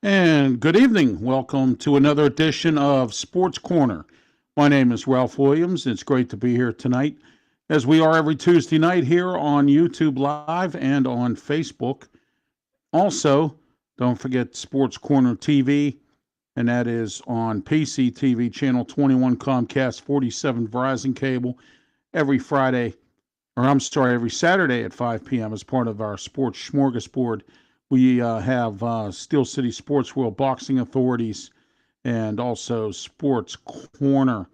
And good evening. Welcome to another edition of Sports Corner. My name is Ralph Williams. It's great to be here tonight, as we are every Tuesday night here on YouTube Live and on Facebook. Also, don't forget Sports Corner TV, and that is on PCTV, Channel 21, Comcast 47, Verizon Cable, every Saturday at 5 p.m. as part of our Sports Smorgasbord. We have Steel City Sports World Boxing Authorities and also Sports Corner.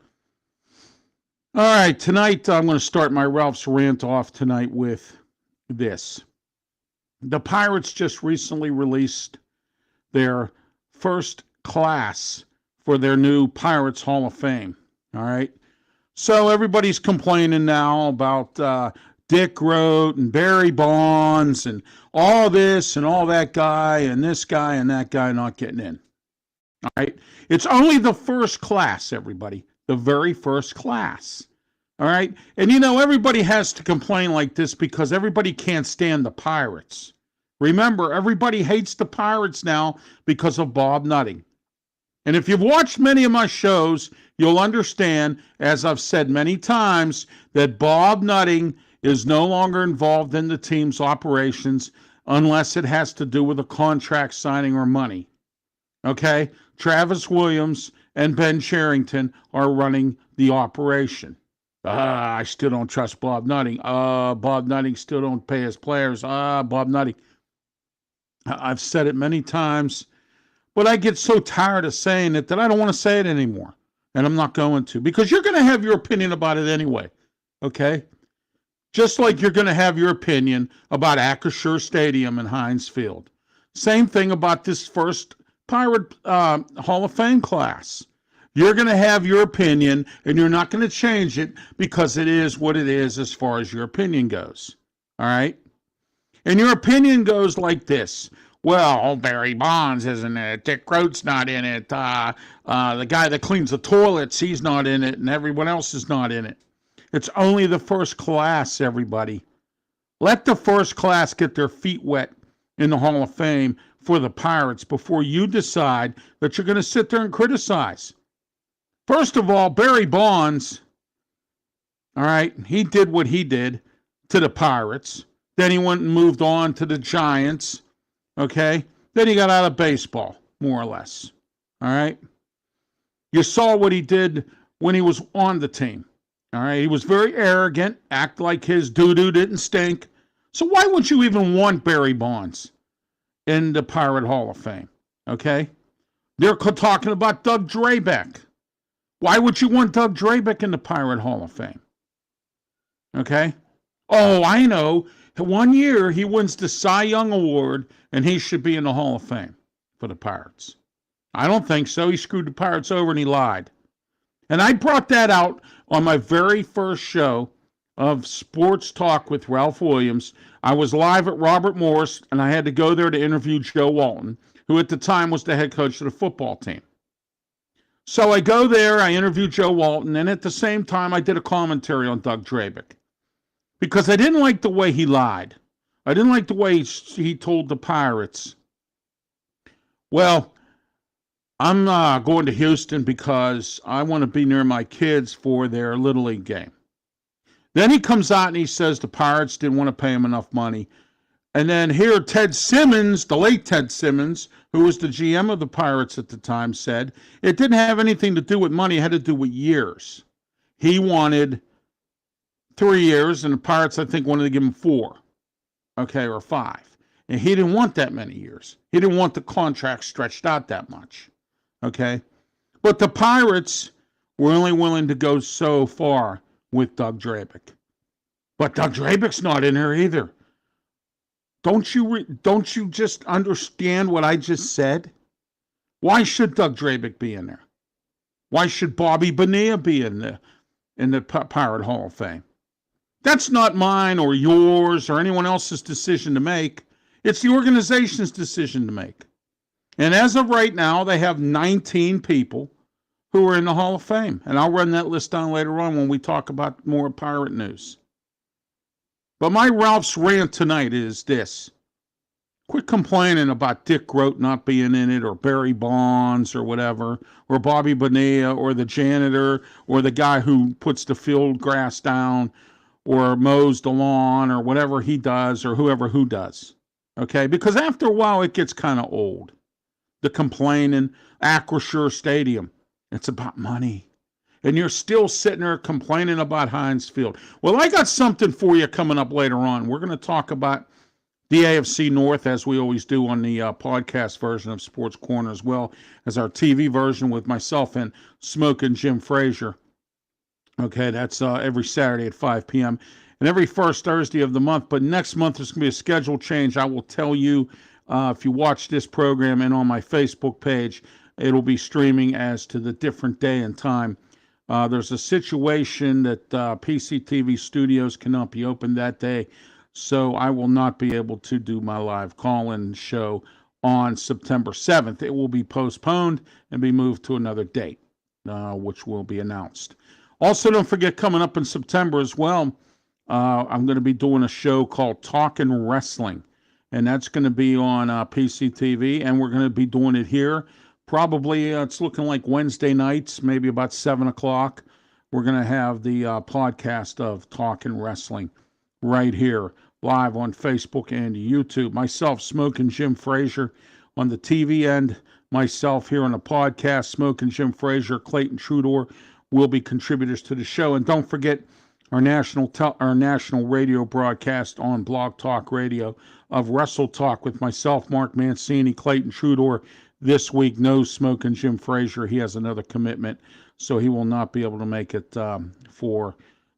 All right, tonight I'm going to start my Ralph's rant off tonight with this. The Pirates just recently released their first class for their new Pirates Hall of Fame. All right, so everybody's complaining now about Dick Rote and Barry Bonds and all this and all that guy and this guy and that guy not getting in. All right. It's only the first class, everybody. The very first class. All right. And you know, everybody has to complain like this because everybody can't stand the Pirates. Remember, everybody hates the Pirates now because of Bob Nutting. And if you've watched many of my shows, you'll understand, as I've said many times, that Bob Nutting is no longer involved in the team's operations unless it has to do with a contract signing or money. Okay? Travis Williams and Ben Cherington are running the operation. I still don't trust Bob Nutting. Bob Nutting still don't pay his players. Bob Nutting. I've said it many times, but I get so tired of saying it that I don't want to say it anymore. And I'm not going to, because you're going to have your opinion about it anyway. Okay? Just like you're going to have your opinion about Acrisure Stadium and Heinz Field. Same thing about this first Pirate Hall of Fame class. You're going to have your opinion, and you're not going to change it because it is what it is as far as your opinion goes. All right? And your opinion goes like this. Well, Barry Bonds isn't in it. Dick Rote's not in it. The guy that cleans the toilets, he's not in it, and everyone else is not in it. It's only the first class, everybody. Let the first class get their feet wet in the Hall of Fame for the Pirates before you decide that you're going to sit there and criticize. First of all, Barry Bonds, all right, he did what he did to the Pirates. Then he went and moved on to the Giants, okay? Then he got out of baseball, more or less, all right? You saw what he did when he was on the team. All right, he was very arrogant, act like his doo-doo didn't stink. So why would you even want Barry Bonds in the Pirate Hall of Fame? Okay? They're talking about Doug Drabek. Why would you want Doug Drabek in the Pirate Hall of Fame? Okay? Oh, I know. 1 year he wins the Cy Young Award, and he should be in the Hall of Fame for the Pirates. I don't think so. He screwed the Pirates over and he lied. And I brought that out on my very first show of Sports Talk with Ralph Williams. I was live at Robert Morris, and I had to go there to interview Joe Walton, who at the time was the head coach of the football team. So I go there, I interview Joe Walton, and at the same time I did a commentary on Doug Drabek. Because I didn't like the way he lied. I didn't like the way he told the Pirates, well, I'm going to Houston because I want to be near my kids for their Little League game. Then he comes out and he says the Pirates didn't want to pay him enough money. And then here Ted Simmons, the late Ted Simmons, who was the GM of the Pirates at the time, said it didn't have anything to do with money. It had to do with years. He wanted 3 years, and the Pirates, I think, wanted to give him 4, okay, or 5. And he didn't want that many years. He didn't want the contract stretched out that much. Okay, but the Pirates were only willing to go so far with Doug Drabek. But Doug Drabek's not in there either. Don't you just understand what I just said? Why should Doug Drabek be in there? Why should Bobby Bonilla be in the Pirate Hall of Fame? That's not mine or yours or anyone else's decision to make. It's the organization's decision to make. And as of right now, they have 19 people who are in the Hall of Fame. And I'll run that list down later on when we talk about more Pirate news. But my Ralph's rant tonight is this. Quit complaining about Dick Groat not being in it, or Barry Bonds, or whatever, or Bobby Bonilla, or the janitor, or the guy who puts the field grass down, or mows the lawn, or whatever he does, or who does. Okay? Because after a while, it gets kind of old. The complaining, Acrisure Stadium, it's about money. And you're still sitting there complaining about Heinz Field. Well, I got something for you coming up later on. We're going to talk about the AFC North, as we always do on the podcast version of Sports Corner, as well as our TV version with myself and Smoking Jim Frazier. Okay, that's every Saturday at 5 p.m. and every first Thursday of the month. But next month, there's going to be a schedule change. I will tell you if you watch this program, and on my Facebook page, it'll be streaming as to the different day and time. There's a situation that PCTV studios cannot be open that day, so I will not be able to do my live call-in show on September 7th. It will be postponed and be moved to another date, which will be announced. Also, don't forget, coming up in September as well, I'm going to be doing a show called Talkin' Wrestling, and that's going to be on PCTV, and we're going to be doing it here. Probably it's looking like Wednesday nights, maybe about 7 o'clock. We're going to have the podcast of Talkin' Wrestling right here, live on Facebook and YouTube. Myself, Smoking Jim Frazier, on the TV end. Myself here on the podcast, Smoking Jim Frazier, Clayton Trudor will be contributors to the show. And don't forget our national radio broadcast on Blog Talk Radio of Wrestle Talk with myself, Mark Mancini, Clayton Trudor. This week, no Smoking Jim Frazier. He has another commitment, so he will not be able to make it for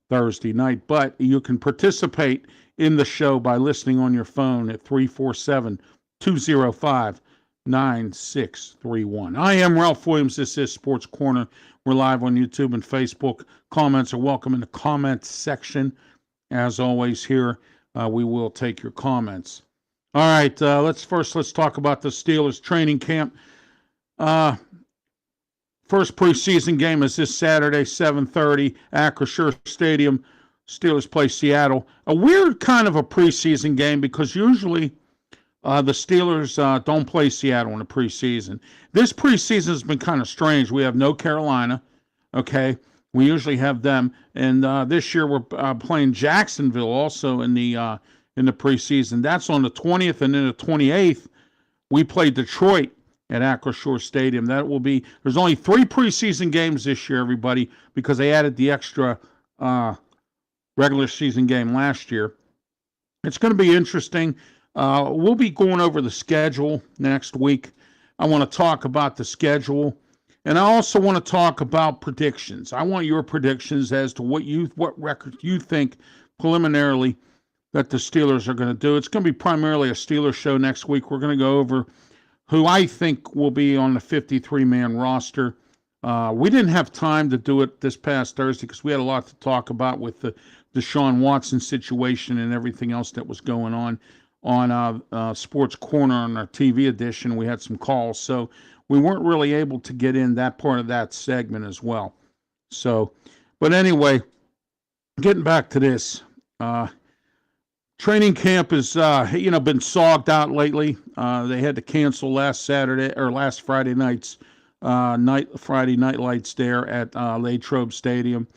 Thursday night. But you can participate in the show by listening on your phone at 347-205-9631. I am Ralph Williams. This is Sports Corner. We're live on YouTube and Facebook. Comments are welcome in the comments section. As always, here we will take your comments. All right, let's talk about the Steelers training camp. First preseason game is this Saturday, 7:30, Acrisure Stadium. Steelers play Seattle. A weird kind of a preseason game because usually the Steelers don't play Seattle in the preseason. This preseason has been kind of strange. We have no Carolina, okay? We usually have them. And this year we're playing Jacksonville also in the preseason. That's on the 20th, and then the 28th, we play Detroit at Acrisure Stadium. That will be, there's only 3 preseason games this year, everybody, because they added the extra regular season game last year. It's going to be interesting. We'll be going over the schedule next week. I want to talk about the schedule, and I also want to talk about predictions. I want your predictions as to what record you think preliminarily that the Steelers are going to do. It's going to be primarily a Steelers show next week. We're going to go over who I think will be on the 53-man roster. We didn't have time to do it this past Thursday because we had a lot to talk about with the Deshaun Watson situation and everything else that was going on Sports Corner on our TV edition. We had some calls, so we weren't really able to get in that part of that segment as well. So, but anyway, getting back to this, training camp has been sogged out lately. They had to cancel last Friday night's Friday night lights there at Latrobe Stadium,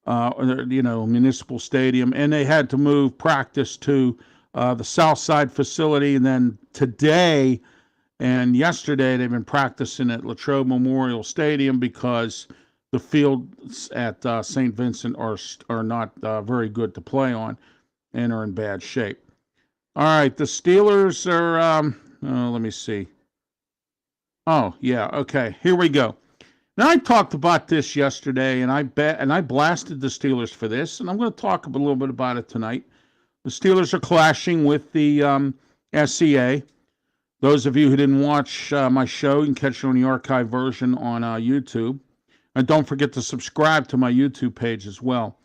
Municipal Stadium, and they had to move practice to the South Side facility. And then today and yesterday they've been practicing at Latrobe Memorial Stadium because the fields at St. Vincent are not very good to play on and are in bad shape. All right, the Steelers are, let me see. Oh, yeah, okay, here we go. Now, I talked about this yesterday, and I blasted the Steelers for this, and I'm going to talk a little bit about it tonight. The Steelers are clashing with the SCA. Those of you who didn't watch my show, you can catch it on the archive version on YouTube. And don't forget to subscribe to my YouTube page as well.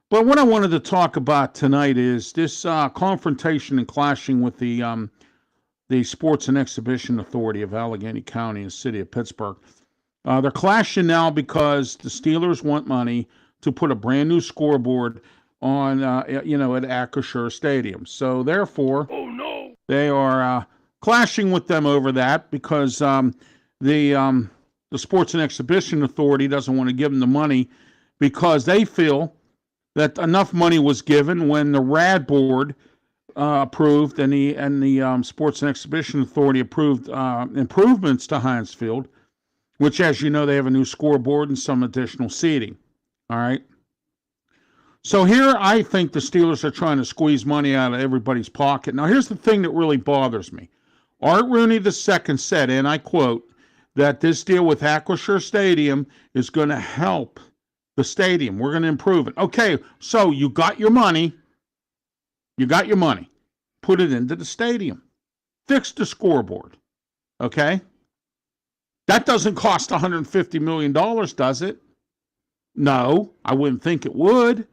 But what I wanted to talk about tonight is this confrontation and clashing with the Sports and Exhibition Authority of Allegheny County and the city of Pittsburgh. They're clashing now because the Steelers want money to put a brand new scoreboard on, at Acrisure Stadium. So therefore, They are clashing with them over that because the Sports and Exhibition Authority doesn't want to give them the money because they feel that enough money was given when the RAD board approved and the Sports and Exhibition Authority approved improvements to Heinz Field, which, as you know, they have a new scoreboard and some additional seating. All right. So here I think the Steelers are trying to squeeze money out of everybody's pocket. Now, here's the thing that really bothers me. Art Rooney II said, and I quote, that this deal with Acrisure Stadium is going to help the stadium. We're going to improve it. Okay, so you got your money. You got your money. Put it into the stadium. Fix the scoreboard. Okay? That doesn't cost $150 million, does it? No, I wouldn't think it would.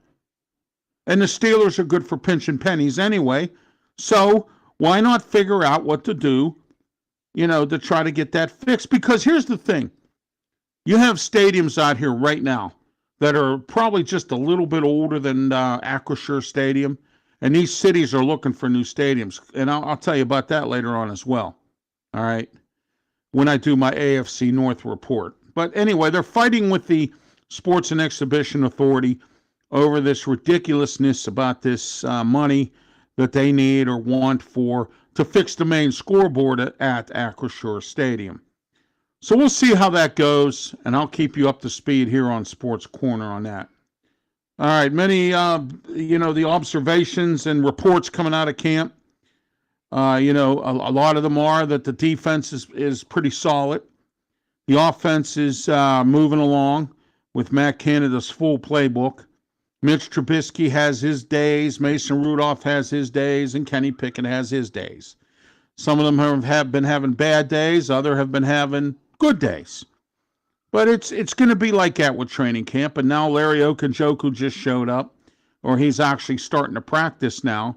And the Steelers are good for pinching pennies anyway. So why not figure out what to do, to try to get that fixed? Because here's the thing. You have stadiums out here right now that are probably just a little bit older than Acrisure Stadium. And these cities are looking for new stadiums. And I'll tell you about that later on as well. All right. When I do my AFC North report. But anyway, they're fighting with the Sports and Exhibition Authority over this ridiculousness about this money that they need or want to fix the main scoreboard at Acrisure Stadium. So we'll see how that goes, and I'll keep you up to speed here on Sports Corner on that. All right, many, the observations and reports coming out of camp, a lot of them are that the defense is pretty solid. The offense is moving along with Matt Canada's full playbook. Mitch Trubisky has his days, Mason Rudolph has his days, and Kenny Pickett has his days. Some of them have been having bad days, others have been having good days. But it's going to be like that with training camp, and now Larry Okunjoku just showed up, or he's actually starting to practice now,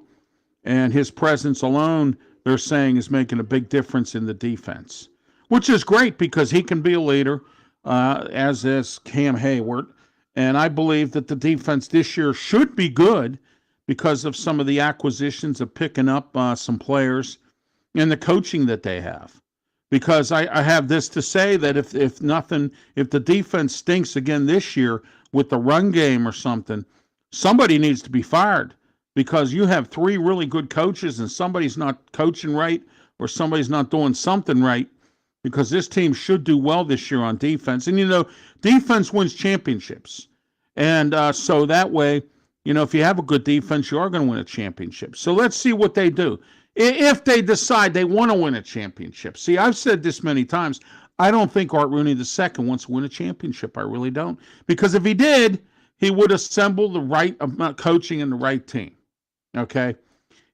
and his presence alone, they're saying, is making a big difference in the defense, which is great because he can be a leader, as is Cam Hayward. And I believe that the defense this year should be good because of some of the acquisitions of picking up some players and the coaching that they have. Because I have this to say that if the defense stinks again this year with the run game or something, somebody needs to be fired because you have three really good coaches and somebody's not coaching right or somebody's not doing something right. Because this team should do well this year on defense. And, defense wins championships. And so that way, if you have a good defense, you are going to win a championship. So let's see what they do. If they decide they want to win a championship. See, I've said this many times. I don't think Art Rooney II wants to win a championship. I really don't. Because if he did, he would assemble the right coaching and the right team. Okay?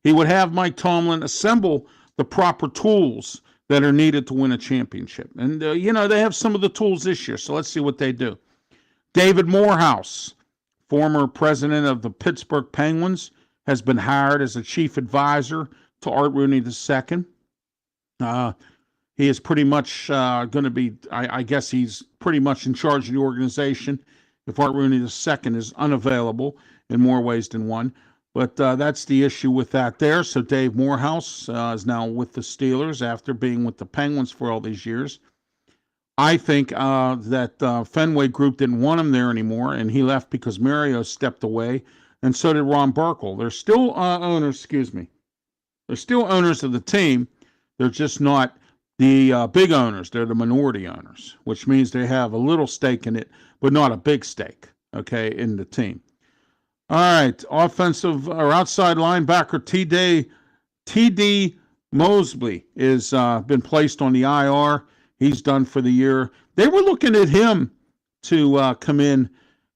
He would have Mike Tomlin assemble the proper tools that are needed to win a championship. And, they have some of the tools this year, so let's see what they do. David Morehouse, former president of the Pittsburgh Penguins, has been hired as a chief advisor to Art Rooney II. He is pretty much going to be, I guess he's pretty much in charge of the organization if Art Rooney II is unavailable in more ways than one. But that's the issue with that there. So Dave Morehouse is now with the Steelers after being with the Penguins for all these years. I think that Fenway Group didn't want him there anymore, and he left because Mario stepped away, and so did Ron Burkle. They're still owners, They're still owners of the team. They're just not the big owners. They're the minority owners, which means they have a little stake in it, but not a big stake, in the team. All right, offensive or outside linebacker T.D. Mosley is been placed on the IR. He's done for the year. They were looking at him to come in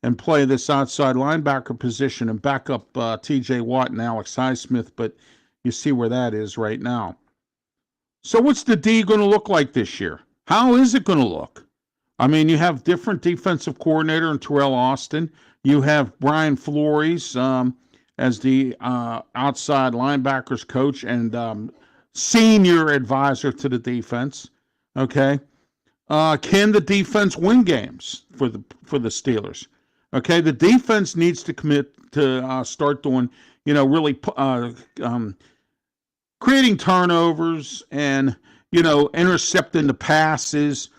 and play this outside linebacker position and back up T.J. Watt and Alex Highsmith, but you see where that is right now. So what's the D going to look like this year? How is it going to look? I mean, you have different defensive coordinator in Terrell Austin. You have Brian Flores as the outside linebackers coach and senior advisor to the defense. Okay, can the defense win games for the Steelers? Okay, the defense needs to commit to start doing, really creating turnovers and, intercepting the passes,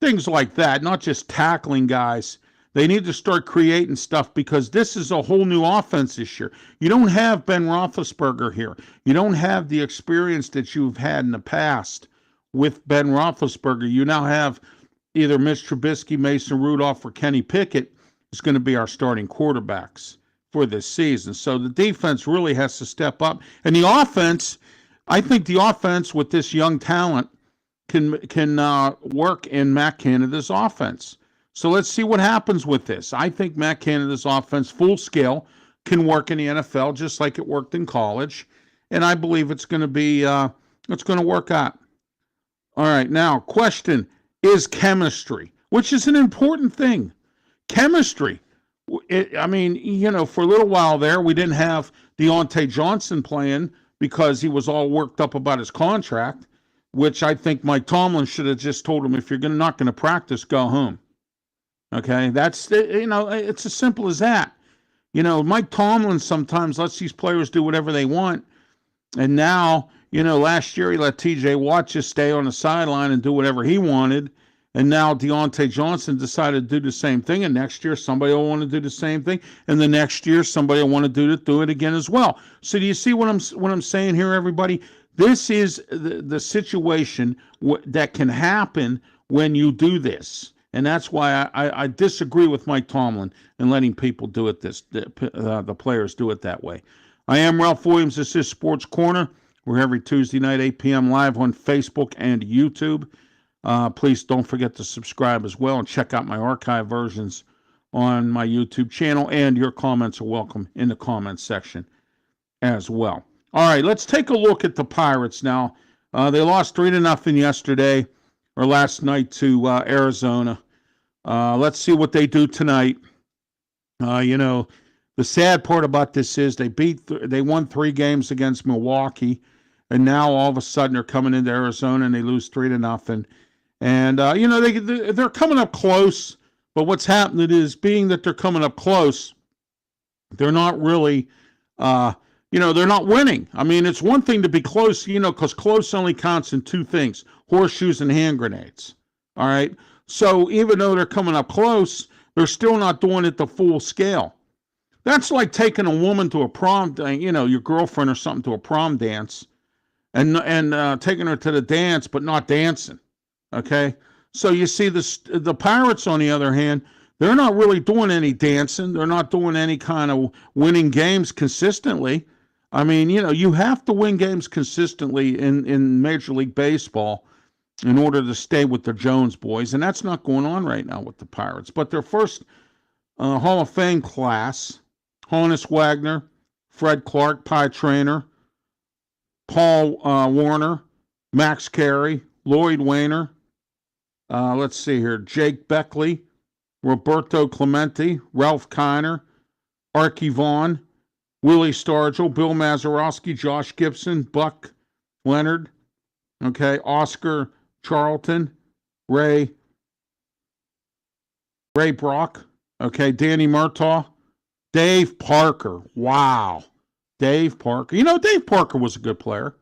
things like that, not just tackling guys. They need to start creating stuff because this is a whole new offense this year. You don't have Ben Roethlisberger here. You don't have the experience that you've had in the past with Ben Roethlisberger. You now have either Mitch Trubisky, Mason Rudolph, or Kenny Pickett is going to be our starting quarterbacks for this season. So the defense really has to step up. And the offense, I think the offense with this young talent can work in Matt Canada's offense. So let's see what happens with this. I think Matt Canada's offense, full scale, can work in the NFL just like it worked in college. And I believe it's going to be, it's going to work out. All right, now, question is chemistry, which is an important thing. Chemistry. For a little while there, we didn't have Deontay Johnson playing because he was all worked up about his contract, which I think Mike Tomlin should have just told him, if you're not going to practice, go home. Okay, that's, it's as simple as that. Mike Tomlin sometimes lets these players do whatever they want. And now, last year he let TJ Watt just stay on the sideline and do whatever he wanted. And now Deontay Johnson decided to do the same thing. And next year somebody will want to do the same thing. And the next year somebody will want to do it again as well. So do you see what I'm saying here, everybody? This is the situation that can happen when you do this. And that's why I disagree with Mike Tomlin and letting people do it the players do it that way. I am Ralph Williams. This is Sports Corner. We're every Tuesday night, 8 p.m. live on Facebook and YouTube. Please don't forget to subscribe as well and check out my archive versions on my YouTube channel. And your comments are welcome in the comments section as well. All right, let's take a look at the Pirates now. They lost 3-0 yesterday or last night to Arizona. Let's see what they do tonight. The sad part about this is they won 3 games against Milwaukee, and now all of a sudden they're coming into Arizona and they lose 3-0. And they're coming up close. But what's happening is, being that they're coming up close, they're not really, they're not winning. I mean, it's one thing to be close, because close only counts in 2 things: horseshoes and hand grenades. All right. So even though they're coming up close, they're still not doing it to full scale. That's like taking a woman to a prom, your girlfriend or something, to a prom dance, and taking her to the dance but not dancing. Okay, so you see the Pirates, on the other hand, they're not really doing any dancing. They're not doing any kind of winning games consistently. I mean, you have to win games consistently in Major League Baseball in order to stay with the Jones boys, and that's not going on right now with the Pirates. But their first Hall of Fame class: Honus Wagner, Fred Clark, Pie Traynor, Paul Warner, Max Carey, Lloyd Wainer, let's see here, Jake Beckley, Roberto Clemente, Ralph Kiner, Archie Vaughn, Willie Stargell, Bill Mazeroski, Josh Gibson, Buck Leonard, Oscar Charlton, Ray Brock, Danny Murtaugh, Dave Parker. Wow. Dave Parker. Dave Parker was a good player.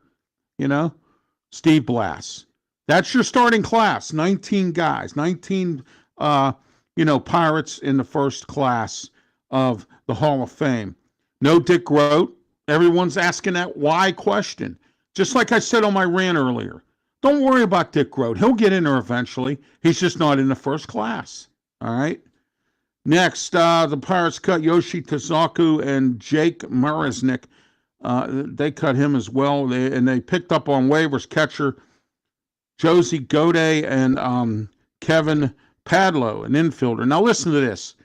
Steve Blass. That's your starting class. 19 guys, 19, Pirates in the first class of the Hall of Fame. No Dick Groat. Everyone's asking that why question. Just like I said on my rant earlier. Don't worry about Dick Groat. He'll get in there eventually. He's just not in the first class. All right. Next, the Pirates cut Yoshi Tazaku and Jake Marisnick. They cut him as well. They picked up on waivers catcher Josie Goday and Kevin Padlow, an infielder. Now listen to this.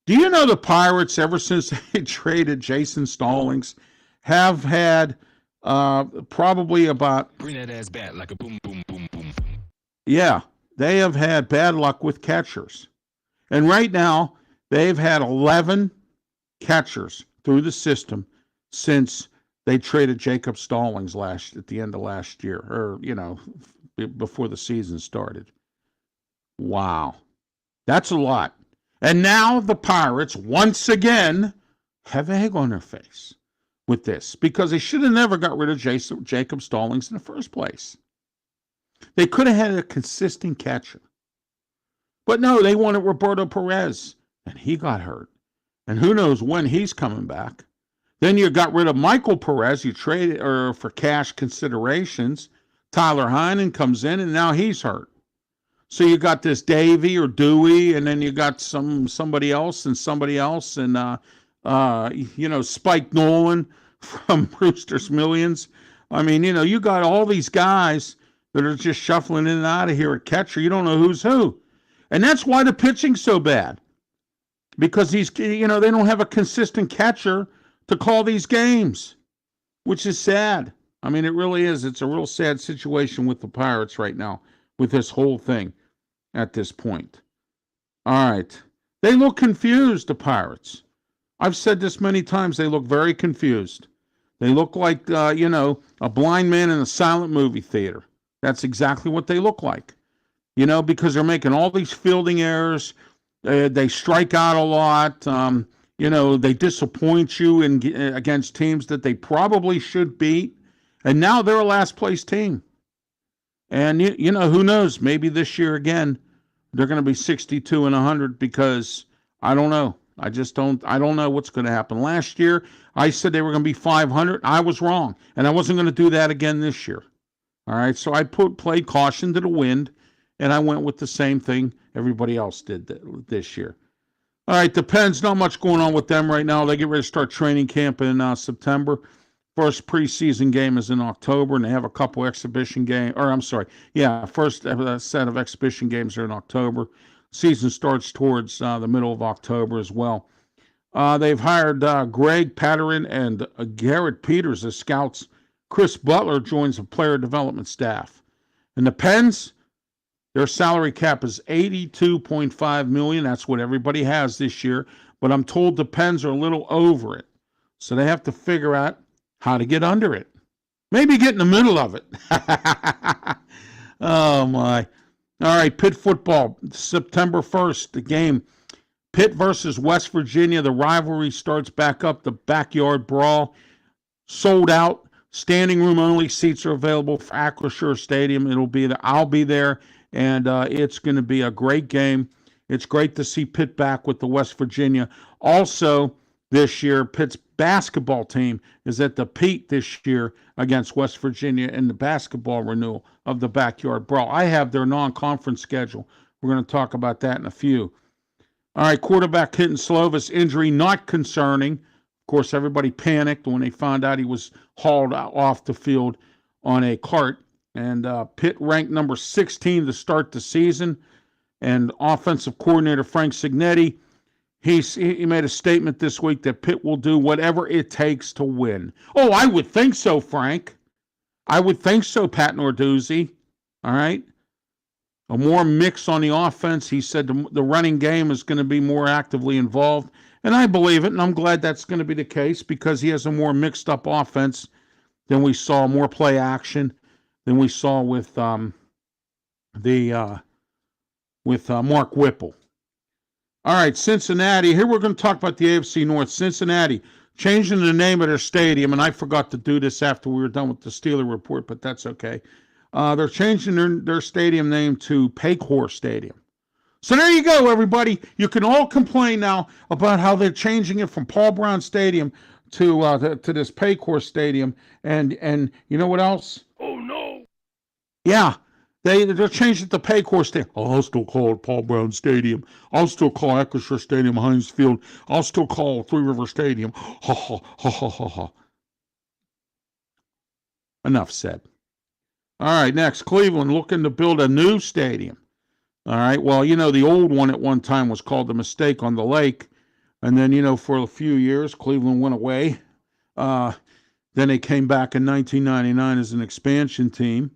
Do you know the Pirates, ever since they traded Jason Stallings, have had probably about... Bring that ass back like a boom, boom, boom, boom. Yeah, they have had bad luck with catchers. And right now, they've had 11 catchers through the system since they traded Jacob Stallings at the end of last year, or, before the season started. Wow. That's a lot. And now the Pirates, once again, have egg on their face. with this because they should have never got rid of Jacob Stallings in the first place. They could have had a consistent catcher. But no, they wanted Roberto Perez, and he got hurt. And who knows when he's coming back. Then you got rid of Michael Perez. You traded for cash considerations. Tyler Heinen comes in, and now he's hurt. So you got this Davey or Dewey, and then you got somebody else, and Spike Nolan from Brewster's Millions. I mean, you got all these guys that are just shuffling in and out of here at catcher. You don't know who's who. And that's why the pitching's so bad. Because they don't have a consistent catcher to call these games, which is sad. I mean, it really is. It's a real sad situation with the Pirates right now, with this whole thing at this point. All right. They look confused, the Pirates. I've said this many times. They look very confused. They look like, a blind man in a silent movie theater. That's exactly what they look like. Because they're making all these fielding errors. They strike out a lot. They disappoint you against teams that they probably should beat. And now they're a last place team. And, who knows? Maybe this year again, they're going to be 62 and 100 because I don't know. I don't know what's going to happen. Last year, I said they were going to be 500. I was wrong. And I wasn't going to do that again this year. All right. So I played caution to the wind. And I went with the same thing everybody else did this year. All right, the Pens, not much going on with them right now. They get ready to start training camp in September. First preseason game is in October, and they have a couple exhibition games. First set of exhibition games are in October. Season starts towards the middle of October as well. They've hired Greg Patterin and Garrett Peters as scouts. Chris Butler joins the player development staff. And the Pens, their salary cap is $82.5 million. That's what everybody has this year. But I'm told the Pens are a little over it. So they have to figure out how to get under it. Maybe get in the middle of it. Oh, my. All right, Pitt football, September 1st, the game. Pitt versus West Virginia. The rivalry starts back up. The backyard brawl. Sold out. Standing room only. Seats are available for Acrisure Stadium. It'll be there. I'll be there. And it's going to be a great game. It's great to see Pitt back with the West Virginia. Also, this year, Pitt's basketball team is at the Pete this year against West Virginia in the basketball renewal of the Backyard Brawl. I have their non-conference schedule. We're going to talk about that in a few. All right, quarterback Hinton Slovis injury, not concerning. Of course, everybody panicked when they found out he was hauled off the field on a cart. And Pitt ranked number 16 to start the season. And offensive coordinator Frank Cignetti, he made a statement this week that Pitt will do whatever it takes to win. Oh, I would think so, Frank. I would think so, Pat Norduzzi. All right. A more mix on the offense. He said the running game is going to be more actively involved. And I believe it, and I'm glad that's going to be the case because he has a more mixed-up offense than we saw, more play action than we saw with Mark Whipple. All right, Cincinnati. Here we're going to talk about the AFC North. Cincinnati changing the name of their stadium, and I forgot to do this after we were done with the Steeler report, but that's okay. They're changing their stadium name to Paycor Stadium. So there you go, everybody. You can all complain now about how they're changing it from Paul Brown Stadium to this Paycor Stadium, and you know what else? Oh no! Yeah, they're changing it to Paycor Stadium. I'll still call it Paul Brown Stadium. I'll still call Acrisure Stadium Heinz Field. I'll still call Three River Stadium. Ha ha ha ha ha ha. Enough said. All right, next, Cleveland looking to build a new stadium. All right, well, the old one at one time was called the Mistake on the Lake. And then, for a few years, Cleveland went away. Then they came back in 1999 as an expansion team.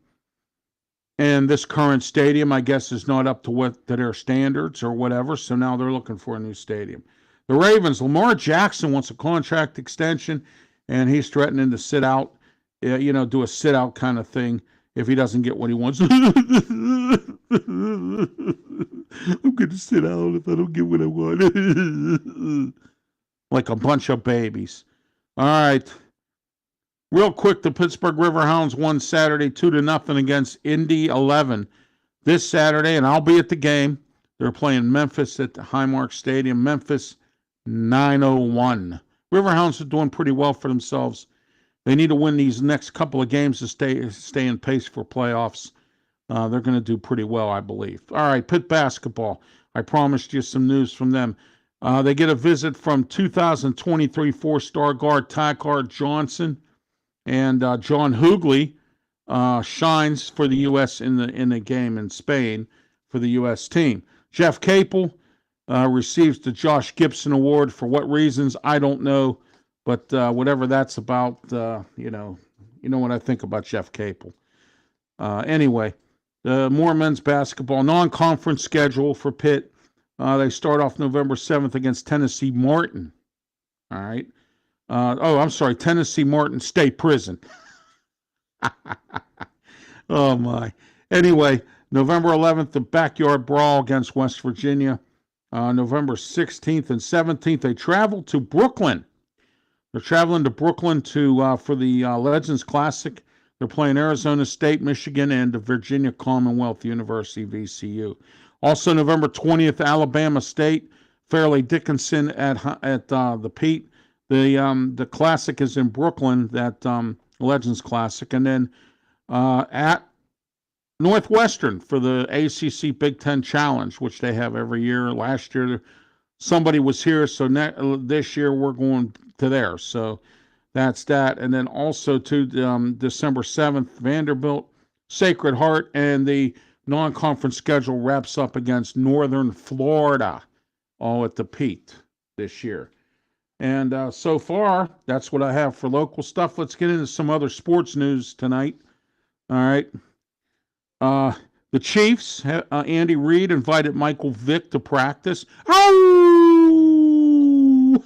And this current stadium, I guess, is not up to their standards or whatever. So now they're looking for a new stadium. The Ravens, Lamar Jackson wants a contract extension, and he's threatening to sit out, do a sit-out kind of thing if he doesn't get what he wants. I'm going to sit out if I don't get what I want. Like a bunch of babies. All right. Real quick, the Pittsburgh Riverhounds won Saturday 2-0 against Indy 11 this Saturday, and I'll be at the game. They're playing Memphis at the Highmark Stadium. Memphis 901. Riverhounds are doing pretty well for themselves. They need to win these next couple of games to stay in pace for playoffs. They're going to do pretty well, I believe. All right, Pitt basketball. I promised you some news from them. They get a visit from 2023 four-star guard Tykar Johnson, and John Hoogley shines for the U.S. in the game in Spain for the U.S. team. Jeff Capel receives the Josh Gibson Award. For what reasons, I don't know, but whatever that's about, you know what I think about Jeff Capel. Anyway, more men's basketball non-conference schedule for Pitt. They start off November 7th against Tennessee Martin. All right. I'm sorry, Tennessee Martin State Prison. Oh, my. Anyway, November 11th, the backyard brawl against West Virginia. November 16th and 17th, they travel to Brooklyn. They're traveling to Brooklyn for the Legends Classic. They're playing Arizona State, Michigan, and Virginia Commonwealth University, VCU. Also, November 20th, Alabama State, Fairleigh Dickinson at the Pete. The Classic is in Brooklyn, that Legends Classic. And then at Northwestern for the ACC Big Ten Challenge, which they have every year. Last year, somebody was here, so this year we're going to there. So that's that. And then also to December 7th, Vanderbilt, Sacred Heart, and the non-conference schedule wraps up against Northern Florida, all at the Pete this year. And so far, that's what I have for local stuff. Let's get into some other sports news tonight. All right. The Chiefs, Andy Reid invited Michael Vick to practice. Oh!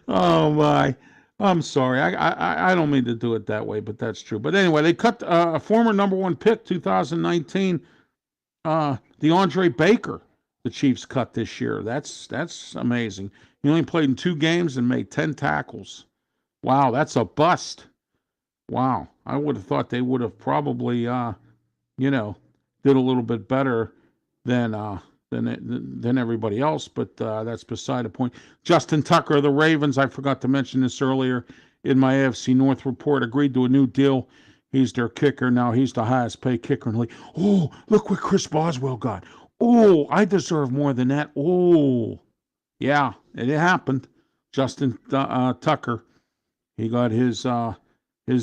Oh, my. I'm sorry. I don't mean to do it that way, but that's true. But anyway, they cut a former number one pick, 2019, DeAndre Baker. The Chiefs cut this year. That's amazing. He only played in 2 games and made 10 tackles. Wow, that's a bust. Wow, I would have thought they would have probably, did a little bit better than everybody else. But that's beside the point. Justin Tucker of the Ravens, I forgot to mention this earlier in my AFC North report, agreed to a new deal. He's their kicker now. He's the highest paid kicker in the league. Oh, look what Chris Boswell got. Oh, I deserve more than that. Oh, yeah, it happened. Justin Tucker, he got his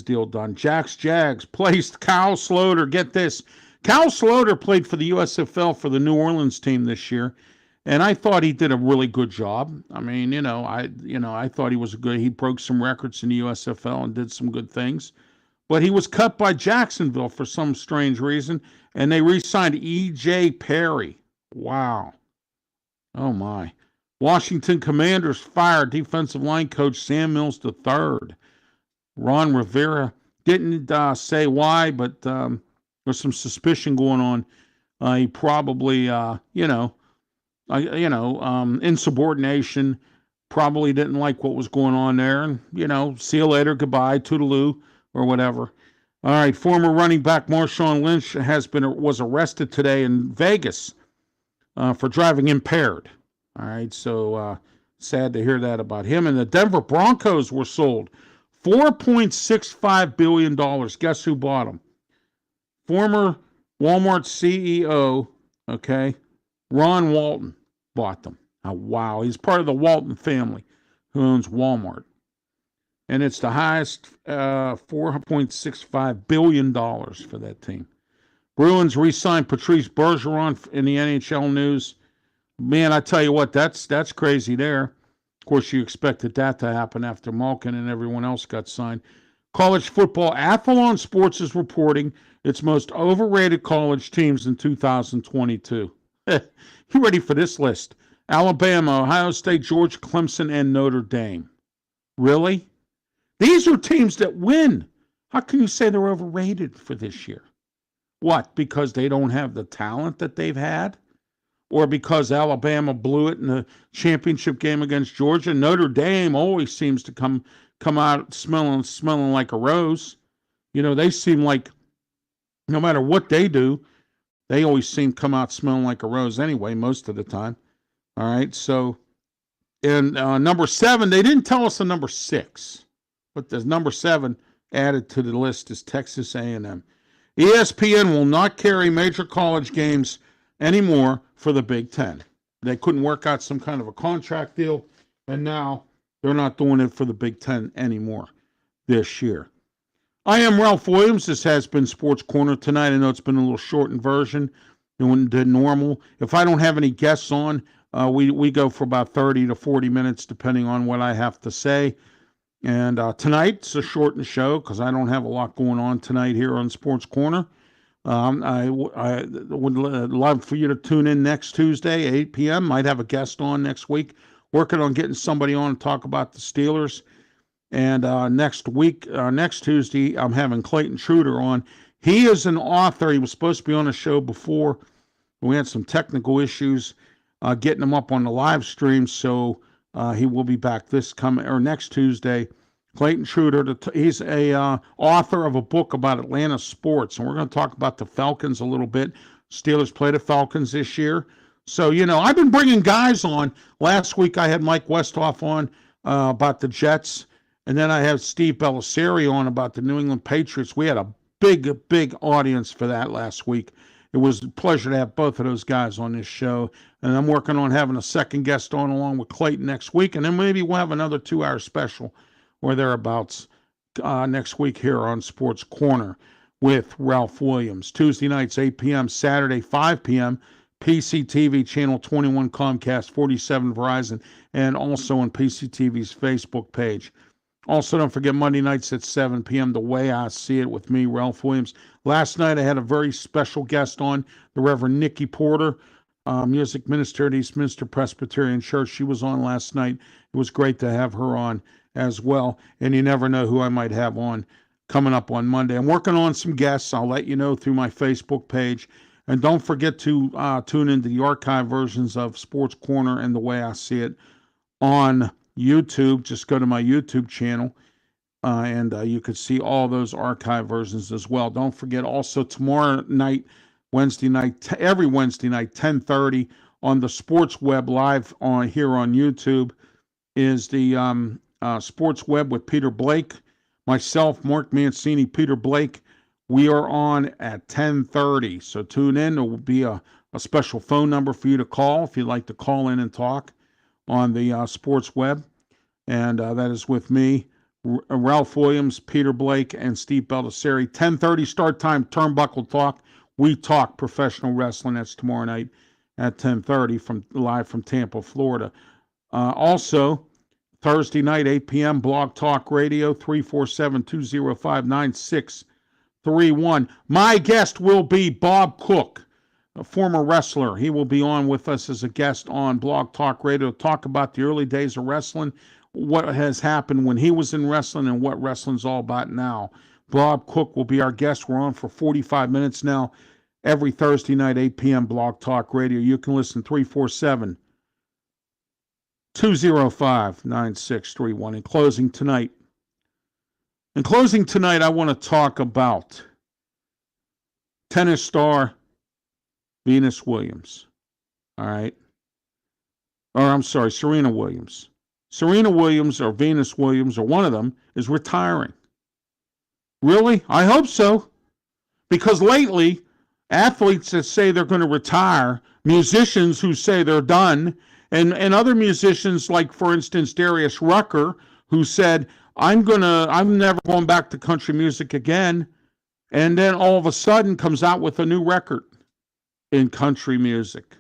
deal done. Jags placed Kyle Sloter. Get this. Kyle Sloter played for the USFL for the New Orleans team this year, and I thought he did a really good job. I mean, I thought he was good. He broke some records in the USFL and did some good things. But he was cut by Jacksonville for some strange reason, and they re-signed E.J. Perry. Wow. Oh, my. Washington Commanders fired defensive line coach Sam Mills III. Ron Rivera didn't say why, but there's some suspicion going on. He probably, insubordination, probably didn't like what was going on there. And, see you later, goodbye, toodaloo, or whatever. All right, former running back Marshawn Lynch was arrested today in Vegas for driving impaired. All right, so sad to hear that about him. And the Denver Broncos were sold. $4.65 billion. Guess who bought them? Former Walmart CEO, Ron Walton bought them. Oh, wow. He's part of the Walton family who owns Walmart. And it's the highest, $4.65 billion for that team. Bruins re-signed Patrice Bergeron in the NHL news. Man, I tell you what, that's crazy there. Of course, you expected that to happen after Malkin and everyone else got signed. College football, Athlon Sports is reporting its most overrated college teams in 2022. You ready for this list? Alabama, Ohio State, Georgia, Clemson, and Notre Dame. Really? These are teams that win. How can you say they're overrated for this year? What? Because they don't have the talent that they've had? or because Alabama blew it in the championship game against Georgia. Notre Dame always seems to come out smelling like a rose. They seem like no matter what they do, they always seem to come out smelling like a rose anyway, most of the time. All right, so and number 7, they didn't tell us the number 6, but the number 7 added to the list is Texas A&M. ESPN will not carry major college games anymore for the Big Ten. They couldn't work out some kind of a contract deal, and now they're not doing it for the Big Ten anymore this year. I am Ralph Williams. This has been Sports Corner tonight. I know it's been a little shortened version than normal. If I don't have any guests on, we go for about 30 to 40 minutes, depending on what I have to say. And tonight's a shortened show because I don't have a lot going on tonight here on Sports Corner. I would love for you to tune in next Tuesday, 8 p.m. Might have a guest on next week. Working on getting somebody on to talk about the Steelers. And next Tuesday, I'm having Clayton Schroeder on. He is an author. He was supposed to be on the show before. We had some technical issues getting him up on the live stream, so he will be back next Tuesday. Clayton Schroeder, he's a author of a book about Atlanta sports, and we're going to talk about the Falcons a little bit. Steelers play the Falcons this year. So, I've been bringing guys on. Last week I had Mike Westhoff on about the Jets, and then I had Steve Bellisario on about the New England Patriots. We had a big audience for that last week. It was a pleasure to have both of those guys on this show, and I'm working on having a second guest on along with Clayton next week, and then maybe we'll have another 2-hour special or thereabouts next week here on Sports Corner with Ralph Williams. Tuesday nights, 8 p.m., Saturday, 5 p.m., PCTV Channel 21, Comcast 47, Verizon, and also on PCTV's Facebook page. Also, don't forget Monday nights at 7 p.m., The Way I See It with me, Ralph Williams. Last night, I had a very special guest on, the Reverend Nikki Porter, music minister at Eastminster Presbyterian Church. She was on last night. It was great to have her on as well, and you never know who I might have on coming up on Monday. I'm working on some guests. I'll let you know through my Facebook page. And don't forget to tune into the archive versions of Sports Corner and The Way I See It on YouTube. Just go to my YouTube channel, and you could see all those archive versions as well. Don't forget also tomorrow night, Wednesday night, every Wednesday night, 10:30 on the Sports Web live here on YouTube is the Sports Web with Peter Blake, myself, Mark Mancini, Peter Blake. We are on at 10:30, so tune in. There will be a special phone number for you to call if you'd like to call in and talk on the Sports Web, and that is with me, Ralph Williams, Peter Blake, and Steve Bellisario. 10:30 start time, Turnbuckle Talk. We talk professional wrestling. That's tomorrow night at 10:30 live from Tampa, Florida. Also, Thursday night, 8 p.m., Blog Talk Radio, 347-205-9631. My guest will be Bob Cook, a former wrestler. He will be on with us as a guest on Blog Talk Radio to talk about the early days of wrestling, what has happened when he was in wrestling, and what wrestling's all about now. Bob Cook will be our guest. We're on for 45 minutes now, every Thursday night, 8 p.m., Blog Talk Radio. You can listen 347-205-9631. In closing tonight, I want to talk about tennis star Venus Williams. All right. Or I'm sorry, Serena Williams. Serena Williams or Venus Williams, or one of them, is retiring. Really? I hope so. Because lately, athletes that say they're going to retire, musicians who say they're done, and other musicians like, for instance, Darius Rucker, who said, I'm never going back to country music again, and then all of a sudden comes out with a new record in country music.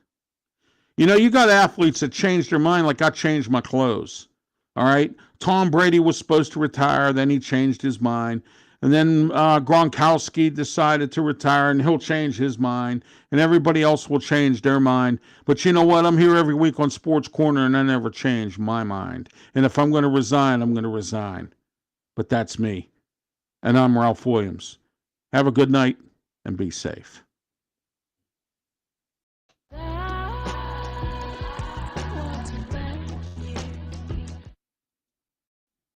You got athletes that change their mind like I changed my clothes. All right? Tom Brady was supposed to retire, then he changed his mind. And then Gronkowski decided to retire, and he'll change his mind. And everybody else will change their mind. But you know what? I'm here every week on Sports Corner, and I never change my mind. And if I'm going to resign, I'm going to resign. But that's me. And I'm Ralph Williams. Have a good night, and be safe.